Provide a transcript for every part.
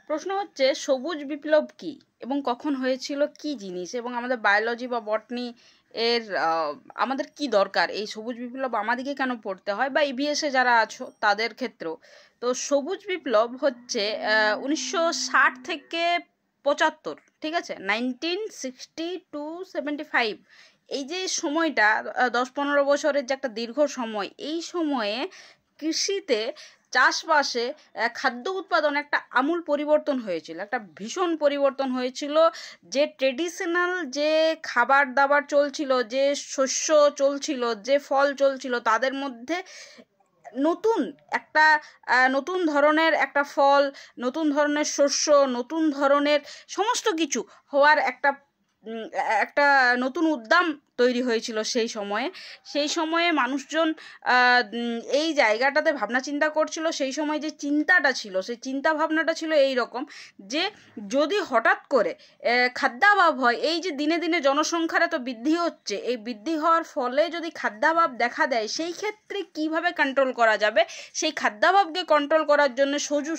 প্রশ্ন হচ্ছে সবুজ বিপ্লব কি এবং কখন হয়েছিল, কি জিনিস, এবং আমাদের বায়োলজি বা বটনি এর আমাদের কি দরকার, এই সবুজ বিপ্লব আমাদেরকে কেন পড়তে হয়, বা ইভিএসে যারা আছো তাদের ক্ষেত্রেও। তো সবুজ বিপ্লব হচ্ছে 1960 থেকে 75, ঠিক আছে, 1960 to 75, এই যে সময়টা 10-15 বছরের যে একটা দীর্ঘ সময়, এই সময়ে কৃষিতে, চাষবাসে, খাদ্য উৎপাদনে একটা আমূল পরিবর্তন হয়েছিল, একটা ভীষণ পরিবর্তন হয়েছিল। যে ট্রেডিশনাল যে খাবার দাবার চলছিল, যে শস্য চলছিল, যে ফল চলছিল, তাদের মধ্যে নতুন একটা নতুন ধরনের একটা ফল, নতুন ধরনের শস্য, নতুন ধরনের সমস্ত কিছু হওয়ার একটা একটা নতুন উদ্যম তৈরি হয়েছিল সেই সময়ে মানুষজন এই জায়গাটাতে ভাবনা চিন্তা করছিল। সেই সময় যে চিন্তাটা ছিল, সেই চিন্তা ভাবনাটা ছিল এই রকম যে যদি হঠাৎ করে খাদ্যাভাব হয়, এই যে দিনে দিনে জনসংখ্যার এত বৃদ্ধি হচ্ছে, এই বৃদ্ধি হওয়ার ফলে যদি খাদ্যাভাব দেখা দেয়, সেই ক্ষেত্রে কিভাবে কন্ট্রোল করা যাবে, সেই খাদ্যাভাবকে কন্ট্রোল করার জন্য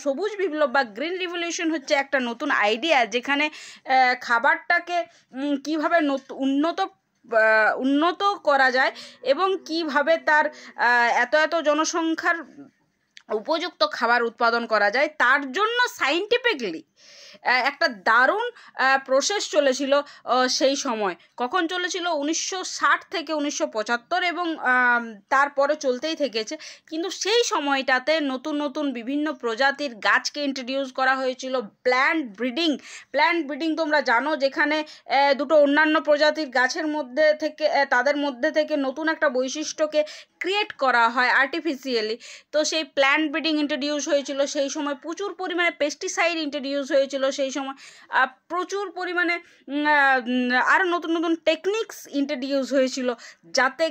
সবুজ বিপ্লব বা গ্রিন রিভলিউশন হচ্ছে একটা নতুন আইডিয়া, যেখানে খাবারটাকে কিভাবে উন্নত করা যায় এবং কিভাবে তার এত জনসংখ্যার উপযুক্ত খাবার উৎপাদন করা যায়, তার জন্য সাইন্টিফিকলি একটা দারুণ প্রসেস চলেছিল সেই সময়। কখন চলেছিল? 1960 থেকে 1975, এবং তারপরে চলতেই থেকেছে। কিন্তু সেই সময়টাতে নতুন নতুন বিভিন্ন প্রজাতির গাছকে ইন্ট্রোডিউস করা হয়েছিল। প্ল্যান্ট ব্রিডিং তোমরা জানো, যেখানে দুটো অন্যান্য প্রজাতির গাছের মধ্যে থেকে তাদের মধ্যে থেকে নতুন একটা বৈশিষ্ট্যকে ক্রিয়েট করা হয় আর্টিফিশিয়ালি। তো সেই প্ল্যান্ট ব্রিডিং ইন্ট্রোডিউস হয়েছিল সেই সময়। প্রচুর পরিমাণে পেস্টিসাইড ইন্ট্রোডিউস হয়েছিল সেই সময়। প্রচুর পরিমাণে আরও নতুন নতুন টেকনিক্স ইন্ট্রোডিউস হয়েছিল, যাতে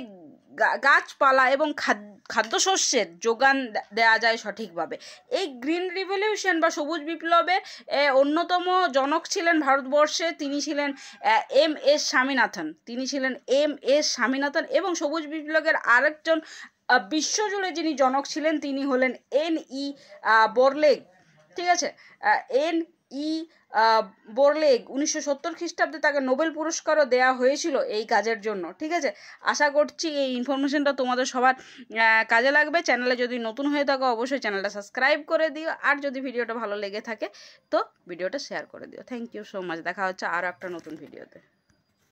গাছপালা এবং খাদ্যশস্যের যোগান দেওয়া যায় সঠিকভাবে। এই গ্রিন রিভলিউশন বা সবুজ বিপ্লবের অন্যতম জনক ছিলেন ভারতবর্ষে, তিনি ছিলেন এম.এস. স্বামীনাথন। এবং সবুজ বিপ্লবের আরেকজন বিশ্বজুড়ে যিনি জনক ছিলেন, তিনি হলেন N.E. বোরলেগ, ঠিক আছে। N.E. বোরলেগ 1970 খ্রিস্টাব্দে তাকে নোবেল পুরস্কারও দেওয়া হয়েছিল এই কাজের জন্য, ঠিক আছে। আশা করছি এই ইনফরমেশনটা তোমাদের সবার কাজে লাগবে। চ্যানেলে যদি নতুন হয়ে থাকো অবশ্যই চ্যানেলটা সাবস্ক্রাইব করে দিও, আর যদি ভিডিওটা ভালো লেগে থাকে তো ভিডিওটা শেয়ার করে দিও। Thank you so much. দেখা হচ্ছে আরও একটা নতুন ভিডিওতে।